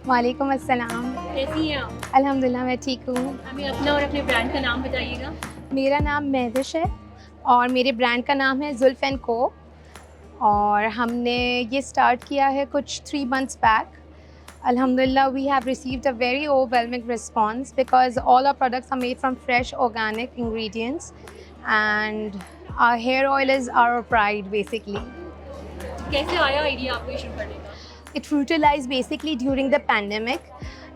वालेकुम अस्सलाम। कैसी हैं आप? अल्हम्दुलिल्लाह मैं ठीक हूँ। हमें अपना और अपने ब्रांड का नाम बताइएगा। मेरा नाम महविश है और मेरे ब्रांड का नाम है ज़ुल्फ़ एंड को और हमने ये स्टार्ट किया है कुछ 3 months back. Alhamdulillah, we have received a very overwhelming response because all our products are made from fresh organic ingredients and our hair oil is our pride basically. कैसे आया आइडिया आपको ये शुरू करने का? It frutilized basically during the pandemic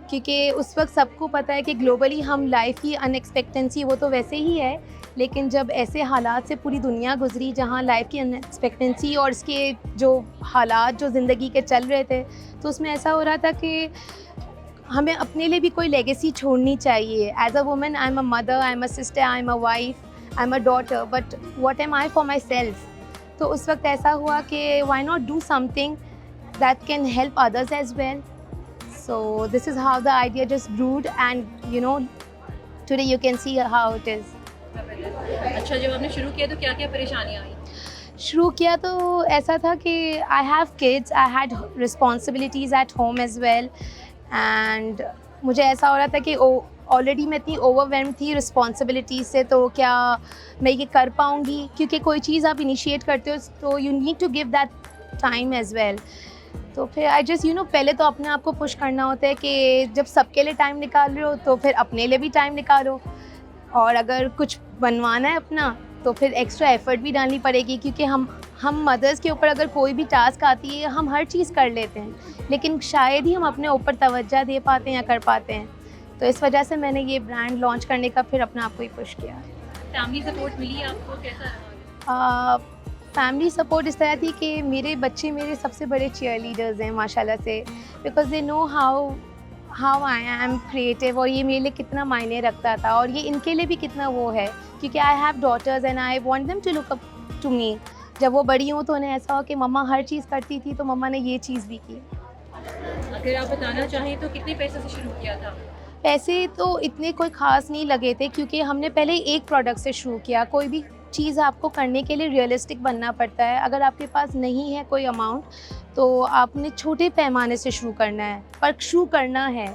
क्योंकि उस वक्त सबको पता है कि ग्लोबली हम लाइफ की अनएक्सपेक्टेंसी वो तो वैसे ही है, लेकिन जब ऐसे हालात से पूरी दुनिया गुजरी जहाँ लाइफ की अनएक्सपेक्टेंसी और इसके जो हालात जो ज़िंदगी के चल रहे थे, तो उसमें ऐसा हो रहा था कि हमें अपने लिए भी कोई लेगेसी छोड़नी चाहिए। As a woman I am a mother, I am a sister, I am a wife, I am a daughter, but what am I for myself. तो उस वक्त ऐसा हुआ कि why not do something that can help others as well. So this is how the idea just brewed and today you can see how it is. अच्छा, जब आपने शुरू किया तो क्या-क्या परेशानियाँ आई? शुरू किया तो ऐसा था कि I have kids, I had responsibilities at home as well and मुझे ऐसा हो रहा था कि ऑलरेडी मैं इतनी ओवरवेल्म थी रिस्पॉन्सिबिलिटी से, तो क्या मैं ये कर पाऊँगी, क्योंकि कोई चीज़ आप इनिशिएट करते हो तो you need to give that time as well. तो फिर आई जस्ट पहले तो अपने आप को पुश करना होता है कि जब सबके लिए टाइम निकाल रहे हो तो फिर अपने लिए भी टाइम निकालो, और अगर कुछ बनवाना है अपना तो फिर एक्स्ट्रा एफर्ट भी डालनी पड़ेगी, क्योंकि हम मदर्स के ऊपर अगर कोई भी टास्क आती है हम हर चीज़ कर लेते हैं, लेकिन शायद ही हम अपने ऊपर तवज्जो दे पाते हैं या कर पाते हैं। तो इस वजह से मैंने ये ब्रांड लॉन्च करने का फिर अपने आप को ही पुश किया। फैमिली सपोर्ट मिली आपको, कैसा रहा? फैमिली सपोर्ट इस तरह थी कि मेरे बच्चे मेरे सबसे बड़े चीयर लीडर्स हैं माशाल्लाह से, because they know how I am creative, और ये मेरे लिए कितना मायने रखता था और ये इनके लिए भी कितना वो है, क्योंकि I have daughters and I want them to look up to me. जब वो बड़ी हों तो उन्हें ऐसा हो कि मम्मा हर चीज़ करती थी तो मम्मा ने ये चीज़ भी की। अगर आप बताना चाहें तो कितने पैसे से शुरू किया था? पैसे तो इतने कोई ख़ास नहीं लगे थे, क्योंकि हमने पहले एक प्रोडक्ट से शुरू किया। कोई भी चीज़ आपको करने के लिए रियलिस्टिक बनना पड़ता है। अगर आपके पास नहीं है कोई अमाउंट तो आपने छोटे पैमाने से शुरू करना है, पर शुरू करना है।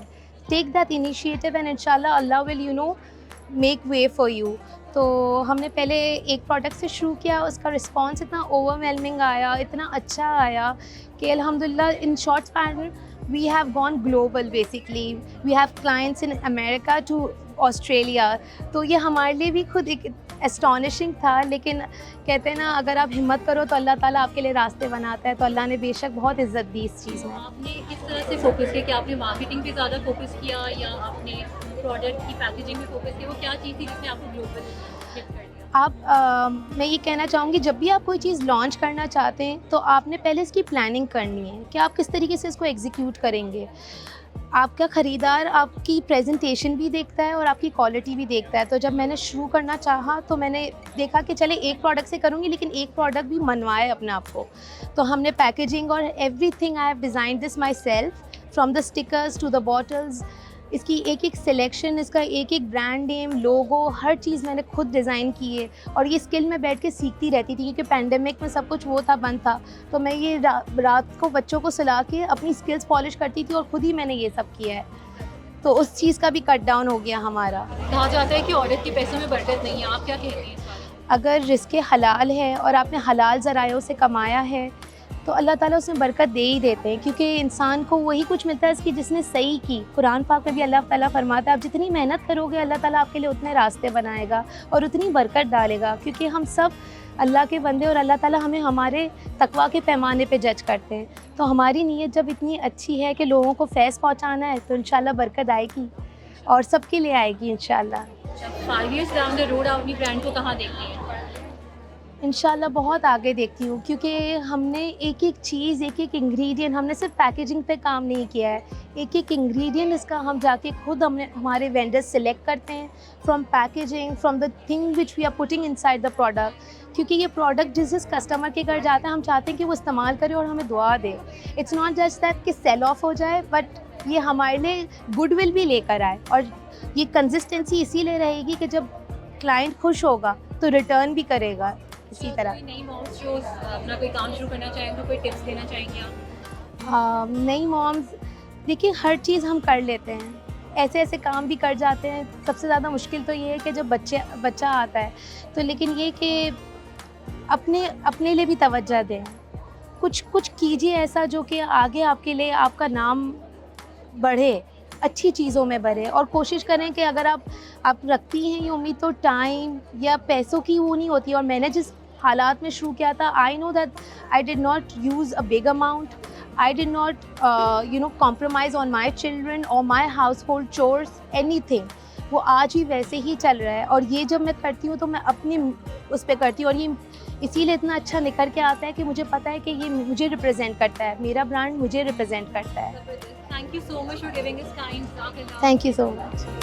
टेक दैट इनिशिएटिव एंड इंशाल्लाह Allah will make way for you. तो हमने पहले एक प्रोडक्ट से शुरू किया, उसका रिस्पॉन्स इतना ओवरवेलमिंग आया, इतना अच्छा आया कि अल्हम्दुलिल्लाह in short span we have gone global basically. We have clients in America to Australia. तो ये हमारे लिए भी खुद एक एस्टॉनिशिंग था, लेकिन कहते हैं ना अगर आप हिम्मत करो तो अल्लाह ताला आपके लिए रास्ते बनाता है, तो अल्लाह ने बेशक बहुत इज़्ज़त दी इस चीज़ में। आपने किस तरह से फोकस किया? क्या आपने मार्केटिंग पे ज़्यादा फोकस किया या आपने प्रोडक्ट की पैकेजिंग में फोकस किया? वो क्या चीज़ थी जिसने आपको ग्लोबल शिफ्ट कर दिया? मैं ये कहना चाहूँगी, जब भी आप कोई चीज़ लॉन्च करना चाहते हैं तो आपने पहले इसकी प्लानिंग करनी है कि आप किस तरीके से इसको एग्जीक्यूट करेंगे। आपका ख़रीदार आपकी प्रेजेंटेशन भी देखता है और आपकी क्वालिटी भी देखता है। तो जब मैंने शुरू करना चाहा तो मैंने देखा कि चले एक प्रोडक्ट से करूँगी, लेकिन एक प्रोडक्ट भी मनवाए अपने आप को। तो हमने पैकेजिंग और everything I have design this myself, from the stickers to the bottles. इसकी एक एक सिलेक्शन, इसका एक एक ब्रांड नेम, लोगो, हर चीज़ मैंने खुद डिज़ाइन की है। और ये स्किल मैं बैठ के सीखती रहती थी, क्योंकि पैंडेमिक में सब कुछ वो था, बंद था। तो मैं ये रात को बच्चों को सुला के अपनी स्किल्स पॉलिश करती थी और ख़ुद ही मैंने ये सब किया है। तो उस चीज़ का भी कट डाउन हो गया हमारा। कहा जाता है कि औरत के पैसों में बरकत नहीं है, आप क्या कहती हैं इस बारे में? अगर रिज़्क़ हलाल है और आपने हलाल ज़रायों से कमाया है तो अल्लाह ताला उसमें बरकत दे ही देते हैं, क्योंकि इंसान को वही कुछ मिलता है इसकी जिसने सही की। कुरान पाक में भी अल्लाह ताला फरमाता है आप जितनी मेहनत करोगे अल्लाह ताला आपके लिए उतने रास्ते बनाएगा और उतनी बरकत डालेगा, क्योंकि हम सब अल्लाह के बंदे और अल्लाह ताला हमें हमारे तकवा के पैमाने पे जज करते हैं। तो हमारी नीयत जब इतनी अच्छी है कि लोगों को फैज़ पहुँचाना है तो इंशाल्लाह बरकत आएगी और सबके लिए आएगी इंशाल्लाह। 5 इयर्स डाउन द रोड आप अपनी ब्रांड को कहाँ देखती हैं? इंशाल्लाह बहुत आगे देखती हूँ, क्योंकि हमने एक एक चीज़, एक एक इंग्रेडिएंट, हमने सिर्फ पैकेजिंग पे काम नहीं किया है। एक एक इंग्रेडिएंट इसका हम जाके खुद हमारे वेंडर्स सिलेक्ट करते हैं, from packaging, from the thing which we are putting inside the product. क्योंकि ये प्रोडक्ट जिस कस्टमर के घर जाता है हम चाहते हैं कि वो इस्तेमाल करे और हमें दुआ दे। इट्स नॉट जस्ट दैट कि सेल ऑफ हो जाए, बट ये हमारे लिए गुडविल भी लेकर आए। और ये कंसिस्टेंसी इसीलिए रहेगी कि जब क्लाइंट खुश होगा तो रिटर्न भी करेगा। इसी तरह कोई नई मॉम्स जो अपना कोई काम शुरू करना चाहें तो कोई टिप्स देना चाहेंगे आप? नई मॉम्स देखिए हर चीज़ हम कर लेते हैं, ऐसे ऐसे काम भी कर जाते हैं। सबसे ज़्यादा मुश्किल तो ये है कि जब बच्चा आता है तो, लेकिन ये कि अपने अपने लिए भी तवज्जो दें, कुछ कुछ कीजिए ऐसा जो कि आगे आपके लिए आपका नाम बढ़े, अच्छी चीज़ों में बढ़े। और कोशिश करें कि अगर आप रखती हैं ये उम्मीद, तो टाइम या पैसों की वो नहीं होती। और मैंने जिस हालात में शुरू किया था, I know that I did not use a big amount, I did not compromise on my children और my household chores, anything. वो आज भी वैसे ही चल रहा है। और ये जब मैं करती हूँ तो मैं अपनी उस पे करती हूँ, और ये इसीलिए इतना अच्छा निखर के आता है कि मुझे पता है कि ये मुझे रिप्रेजेंट करता है, मेरा ब्रांड मुझे रिप्रेजेंट करता है। Thank you so much for giving us time, Zak and Ram. Thank you so much.